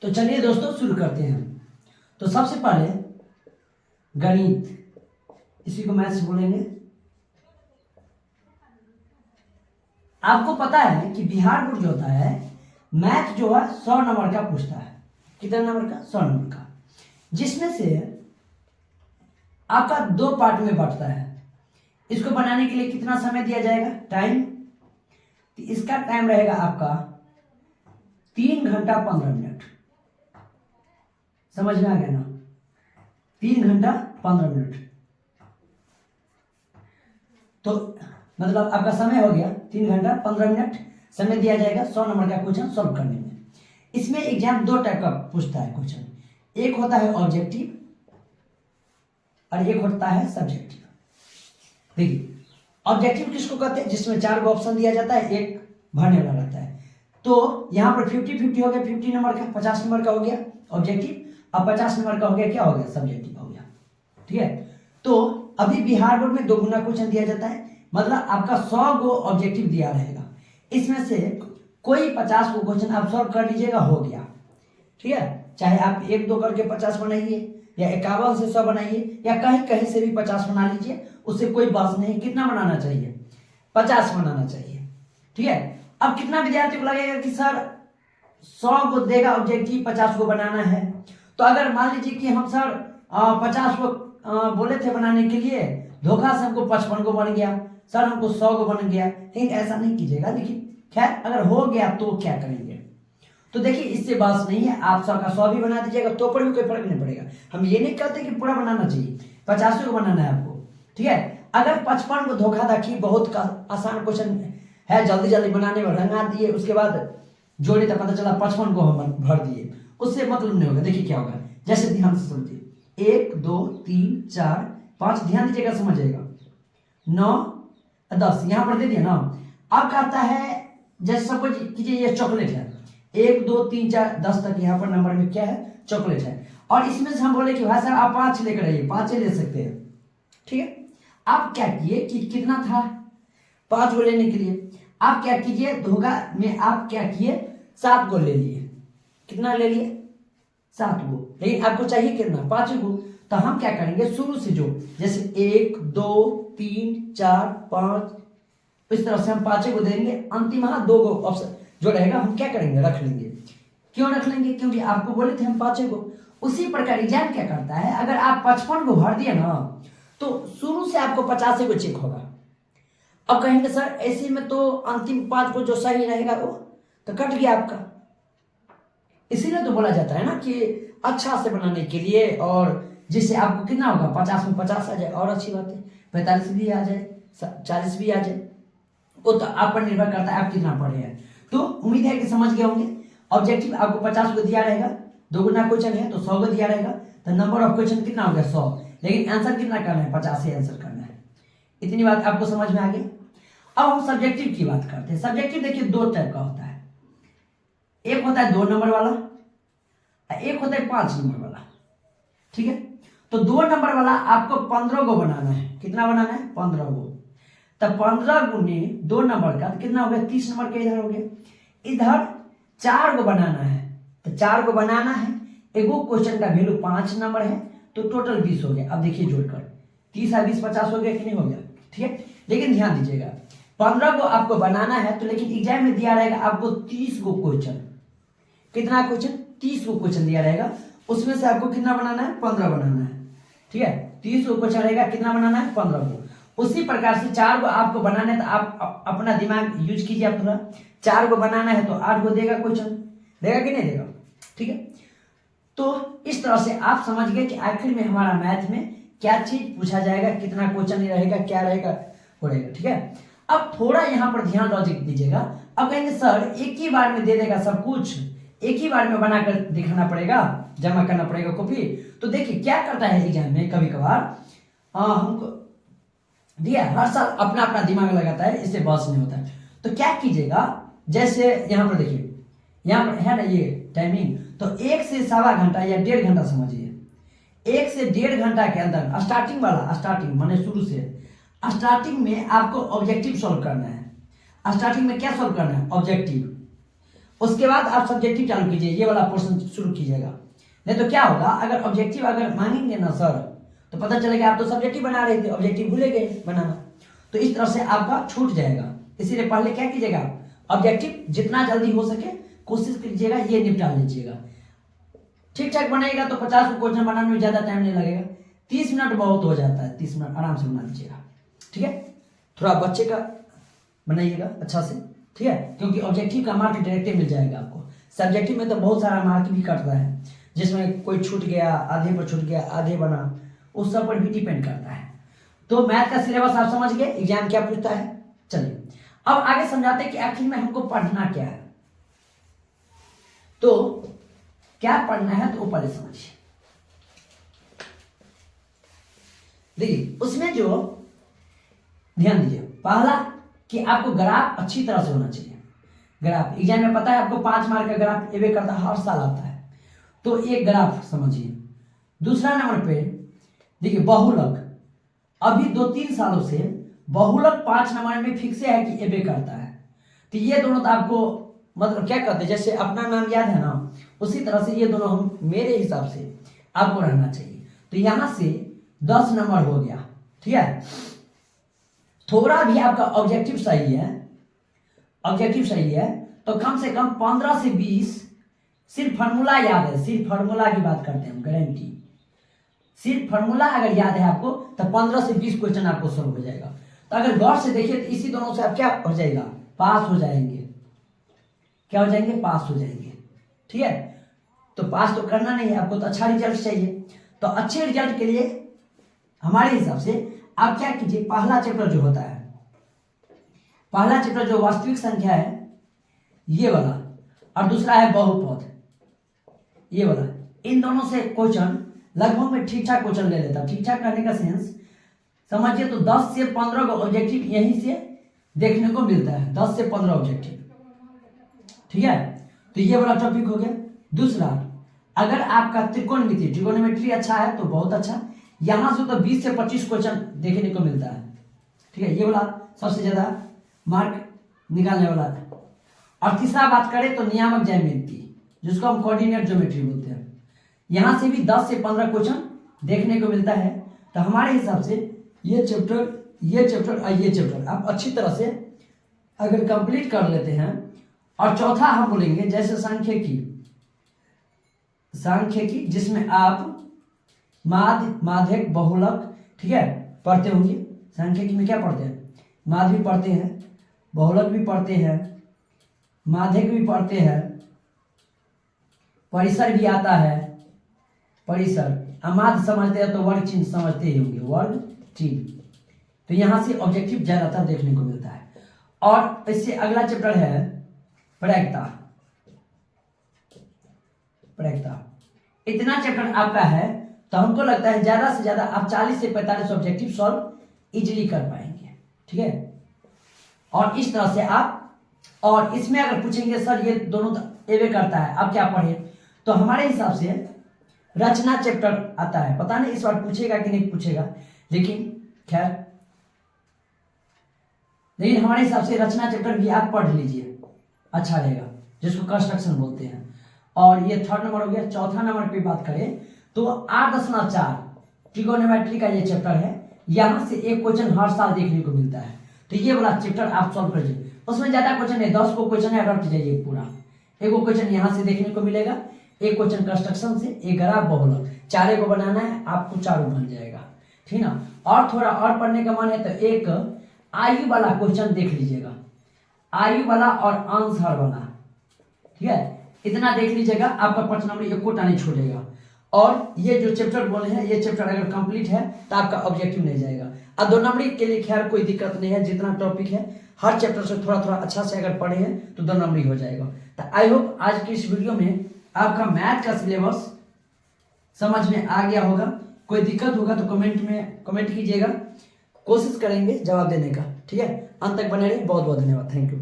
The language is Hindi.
तो चलिए दोस्तों शुरू करते हैं। तो सबसे पहले गणित, इसी को मैथ्स बोलेंगे। आपको पता है कि बिहार बोर्ड जो होता है मैथ जो है 100 नंबर का पूछता है। कितने नंबर का? 100 नंबर का, जिसमें से आपका 2 पार्ट में बांटता है। इसको बनाने के लिए कितना समय दिया जाएगा? टाइम। तो इसका टाइम रहेगा आपका 3 घंटा 15 मिनट। समझ में आ गया ना? 3 घंटा 15 मिनट। तो मतलब आपका समय हो गया 3 घंटा 15 मिनट समय दिया जाएगा 100 नंबर का क्वेश्चन सॉल्व करने में। इसमें एग्जाम 2 टाइप का पूछता है क्वेश्चन। एक होता है ऑब्जेक्टिव और एक होता है सब्जेक्टिव। देखिए ऑब्जेक्टिव किसको कहते हैं? जिसमें 4 को ऑप्शन दिया जाता है, एक भरने वाला रहता है। तो यहाँ पर 50-50 हो गया, 50 नंबर का 50 नंबर का हो गया ऑब्जेक्टिव, अब 50 नंबर का हो गया, क्या हो गया? सब्जेक्टिव हो गया। ठीक है। तो अभी बिहार बोर्ड में 2 गुना क्वेश्चन दिया जाता है, मतलब आपका 100 को ऑब्जेक्टिव दिया रहेगा। इसमें से कोई 50 को क्वेश्चन आप सॉल्व कर लीजिएगा, हो गया। ठीक है। चाहे आप 1-2 करके 50 बनाइए या 51 से 100 बनाइए या कहीं कहीं से भी 50 बना लीजिए, उससे कोई बात नहीं। कितना बनाना चाहिए? 50 बनाना चाहिए। ठीक है। अब कितना विद्यार्थी को लगेगा कि सर 100 को देगा ऑब्जेक्टिव, 50 को बनाना है। तो अगर मान लीजिए कि हम सर 50 को बोले थे बनाने के लिए, धोखा से हमको 55 को बन गया, सर हमको 100 को बन गया। लेकिन ऐसा नहीं कीजिएगा। देखिए खैर अगर हो गया तो क्या करेंगे? तो देखिए इससे बात नहीं है, आप 100 का 100 भी बना दीजिएगा तो पर भी कोई फर्क नहीं पड़ेगा। हम ये नहीं कहते कि पूरा बनाना चाहिए, 50 को बनाना है आपको। ठीक है। अगर 55 को धोखा था कि बहुत आसान क्वेश्चन है, जल्दी जल्दी बनाने में रंगा दिए, उसके बाद जोड़े तो पता चला 55 को हम भर दिए, उससे मतलब नहीं होगा। देखिए क्या होगा, जैसे ध्यान से समझिए। 1 2 3 4 5, ध्यान दीजिएगा, समझिएगा। 9 10 यहां पर दे दिया ना। अब कहता है जैसे सपोज कीजिए ये चॉकलेट है, 1 2 3 4 10 तक यहाँ पर नंबर में क्या है? चॉकलेट है। और इसमें से हम बोले कि भाई साहब आप 5 लेकर आइए, 5 ले सकते हैं। ठीक है। आप क्या किए कि कितना था 5 को लेने के लिए, आप क्या कीजिए, धोखा में आप क्या किए, 7 को ले लिए। कितना ले लिए? 7 को। लेकिन आपको चाहिए कितना? 5 को। तो हम क्या करेंगे, शुरू से जो जैसे 1 2 3 4 5 इस तरह से हम 5 को देंगे, अंतिम 2 को ऑप्शन जो रहेगा हम क्या करेंगे? रख लेंगे। क्यों रख लेंगे? क्योंकि आपको बोले थे हम 5 को। उसी प्रकार एग्जाम क्या करता है, अगर आप 55 को भर दिए ना तो शुरू से आपको 50 को चेक होगा। अब कहेंगे सर ऐसे में तो अंतिम 5 को जो सही रहेगा वो तो कट गया आपका। इसीलिए तो बोला जाता है ना कि अच्छा से बनाने के लिए, और जिससे आपको कितना होगा, 50 में 50 आ जाए और अच्छी बात है, 45 भी आ जाए, 40 भी आ जाए, वो तो आप पर निर्भर करता है आप कितना पढ़े हैं। तो उम्मीद है कि समझ गए होंगे। ऑब्जेक्टिव आपको 50 को दिया रहेगा, 2 गुना क्वेश्चन है तो 100 को दिया रहेगा, तो नंबर ऑफ क्वेश्चन कितना हो गया? 100। लेकिन आंसर कितना करना है? 50 से आंसर करना है। इतनी बात आपको समझ में आ गई। अब हम सब्जेक्टिव की बात करते हैं। सब्जेक्टिव देखिए 2 टाइप का होता है। एक होता है 2 नंबर वाला, एक होता है 5 नंबर वाला। ठीक है। तो 2 नंबर वाला आपको 15 को बनाना है। कितना बनाना है? 15 को। तब 15 गुने 2 नंबर का तो कितना हो गया? 30 नंबर का इधर हो गया। इधर 4 को बनाना है, तो 4 को बनाना है। एगो क्वेश्चन का वैल्यू 5 नंबर है तो टोटल 20 हो गया। अब देखिए जोड़कर 30 और 20 50 हो गया कि नहीं हो गया? ठीक है। लेकिन ध्यान दीजिएगा 15 को आपको बनाना है, तो लेकिन एग्जाम में दिया रहेगा आपको 30 को क्वेश्चन। कितना क्वेश्चन? 30 को क्वेश्चन दिया रहेगा। उसमें से आपको कितना बनाना है? 15 बनाना है। ठीक है। 30 को क्वेश्चन रहेगा, कितना बनाना है? 15 को। उसी प्रकार से 4 को आपको बनाना है, तो आप अपना दिमाग यूज कीजिए। आप थोड़ा 4 को बनाना है तो 8 को देगा क्वेश्चन, देगा कि नहीं देगा? ठीक है। तो इस तरह से आप समझ गए कि आखिर में हमारा मैथ में क्या चीज पूछा जाएगा, कितना क्वेश्चन रहेगा, क्या रहेगा, हो रहेगा। ठीक है। अब थोड़ा यहाँ पर ध्यान लॉजिक दीजिएगा। अब कहेंगे सर एक ही बार में दे देगा सब कुछ, एक ही बार में बनाकर दिखाना पड़ेगा, जमा करना पड़ेगा कॉपी। तो देखिए क्या करता है एग्जाम में, कभी कभार हमको दिया हर साल अपना अपना दिमाग लगाता है, इससे बस नहीं होता है। तो क्या कीजिएगा, जैसे यहाँ पर देखिए, यहाँ पर है ना ये टाइमिंग, तो 1 से 1.25 घंटा या 1.5 घंटा समझिए। 1 से 1.5 घंटा के अंदर स्टार्टिंग वाला, स्टार्टिंग माने शुरू से, स्टार्टिंग में आपको ऑब्जेक्टिव सॉल्व करना है। स्टार्टिंग में क्या सॉल्व करना है? ऑब्जेक्टिव। उसके बाद आप सब्जेक्टिव चालू कीजिए, ये वाला पोर्शन शुरू कीजिएगा। नहीं तो क्या होगा, अगर ऑब्जेक्टिव अगर मांगेंगे ना सर तो पता चलेगा आप तो सब्जेक्टिव बना रहे थे, ऑब्जेक्टिव भूले गए बनाना, तो इस तरह से आपका छूट जाएगा। इसीलिए पहले क्या कीजिएगा, ऑब्जेक्टिव जितना जल्दी हो सके कोशिश कीजिएगा ये निपटा लीजिएगा। ठीक ठाक बनाएगा तो 50 को क्वेश्चन बनाने में ज़्यादा टाइम नहीं लगेगा, 30 मिनट बहुत हो जाता है, 30 मिनट आराम से बना लीजिएगा। ठीक है, थोड़ा बच्चे का बनाइएगा अच्छा से, ठीक है, क्योंकि ऑब्जेक्टिव का मार्क डायरेक्ट मिल जाएगा आपको। सब्जेक्टिव में तो बहुत सारा मार्क भी कटता है, जिसमें कोई छूट गया, आधे पर छूट गया, आधे बना, उस सब पर भी डिपेंड करता है। तो मैथ का सिलेबस आप समझ गए, एग्जाम क्या पूछता है। चलिए अब आगे समझाते हैं कि आखिर में हमको पढ़ना क्या है। तो क्या पढ़ना है तो पहले समझिए। देखिए उसमें जो ध्यान दीजिए, पहला कि आपको ग्राफ अच्छी तरह से होना चाहिए। ग्राफ एग्जाम में पता है आपको 5 मार्क का ग्राफ एवे करता हर साल आता है, तो एक ग्राफ समझिए। दूसरा नंबर पे देखिए बहुलक, अभी 2-3 सालों से बहुलक 5 नंबर में फिक्स है कि एवे करता है। तो ये दोनों तो आपको मतलब क्या कहते हैं, जैसे अपना नाम याद है ना, उसी तरह से ये दोनों हम मेरे हिसाब से आपको रहना चाहिए। तो यहां से 10 नंबर हो गया, ठीक है। थोड़ा भी आपका ऑब्जेक्टिव सही है, ऑब्जेक्टिव सही है तो कम से कम 15 से 20 सिर्फ फार्मूला याद है, सिर्फ फार्मूला की बात करते हैं हम, गारंटी। सिर्फ फार्मूला अगर याद है आपको तो 15 से 20 क्वेश्चन आपको सॉल्व हो जाएगा। तो अगर गौर से देखिए तो इसी दोनों से आप क्या हो जाएगा, पास हो जाएंगे। क्या हो जाएंगे, पास हो जाएंगे। ठीक है, तो पास तो करना नहीं है आपको, तो अच्छा रिजल्ट चाहिए। तो अच्छे रिजल्ट के लिए हमारे हिसाब से आप क्या कीजिए, पहला चैप्टर जो होता है, पहला चैप्टर जो वास्तविक संख्या है ये वाला, और दूसरा है बहुपद ये वाला, इन दोनों से क्वेश्चन लगभग में ठीक ठाक क्वेश्चन ले लेता। ठीक ठाक करने का सेंस समझिए तो 10 से 15 का ऑब्जेक्टिव यहीं से देखने को मिलता है, 10 से 15 ऑब्जेक्टिव। ठीक है, तो ये वाला टॉपिक हो गया। दूसरा, अगर आपका त्रिकोणमिति ट्रिगोनोमेट्री अच्छा है तो बहुत अच्छा, यहां से तो 20 से 25 क्वेश्चन देखने को मिलता है। ठीक है, ये वाला सबसे ज्यादा मार्क निकालने वाला है। और तीसरा बात करें तो नियामक ज्यामिति, जिसको हम कोऑर्डिनेट ज्योमेट्री बोलते हैं, यहां से भी 10 से 15 क्वेश्चन देखने को मिलता है। तो हमारे हिसाब से ये चैप्टर और ये चैप्टर आप अच्छी तरह से अगर कंप्लीट कर लेते हैं, और चौथा हम बोलेंगे जैसे सांख्यिकी जिसमें आप माध्य, माध्यक, बहुलक, ठीक है, पढ़ते होंगे। सांख्यिकी में क्या पढ़ते हैं, माध्य भी पढ़ते हैं, बहुलक भी पढ़ते हैं, माध्यक भी पढ़ते हैं, परिसर भी आता है। परिसर अमाद समझते हैं तो वर्ग चिन्ह समझते ही होंगे, वर्ग चिन्ह। तो यहां से ऑब्जेक्टिव ज्यादातर देखने को मिलता है। और इससे अगला चैप्टर है प्रैक्टा। इतना चैप्टर आपका है तो हमको लगता है ज्यादा से ज्यादा आप 40 से 45 ऑब्जेक्टिव सॉल्व इजीली कर पाएंगे। ठीक है, और इस तरह से आप, और इसमें अगर पूछेंगे सर ये दोनों तो एवे करता है, आप क्या पढ़े, तो हमारे हिसाब से रचना चैप्टर आता है। पता नहीं इस बार पूछेगा कि नहीं पूछेगा, लेकिन खैर, लेकिन हमारे हिसाब से रचना चैप्टर भी आप पढ़ लीजिए, अच्छा रहेगा, जिसको कंस्ट्रक्शन बोलते हैं। और ये 3rd नंबर हो गया। चौथा नंबर पे बात करें तो 8.4 ट्रिगोनोमेट्री का ये चैप्टर है, यहां से एक क्वेश्चन हर साल देखने को मिलता है। तो ये वाला चैप्टर आप सॉल्व कर लीजिए, उसमें ज्यादा क्वेश्चन है, 10 को क्वेश्चन है, रट जाइए पूरा। एक क्वेश्चन यहां से देखने को मिलेगा, एक क्वेश्चन कंस्ट्रक्शन से, एक ग्राफ, बहुलक, 4 को बनाना है आपको, 4 बन जाएगा। ठीक ना, और थोड़ा और पढ़ने का मन है तो एक आयु वाला क्वेश्चन देख लीजिएगा, आयु वाला और आंसर वाला। ठीक है, इतना देख लीजिएगा, आपका 5 नंबर एक कोटा नहीं छोड़ेगा। और ये जो चैप्टर बोले हैं, ये चैप्टर अगर कंप्लीट है तो आपका ऑब्जेक्टिव नहीं जाएगा। और 2 नंबर के लिए खैर कोई दिक्कत नहीं है, जितना टॉपिक है हर चैप्टर से थोड़ा थोड़ा अच्छा से अगर पढ़े हैं तो 2 नंबर हो जाएगा। तो आई होप आज की इस वीडियो में आपका मैथ का सिलेबस समझ में आ गया होगा। कोई दिक्कत होगा तो कमेंट कीजिएगा, कोशिश करेंगे जवाब देने का। ठीक है, अंत तक बने रहिए। बहुत बहुत धन्यवाद, थैंक यू।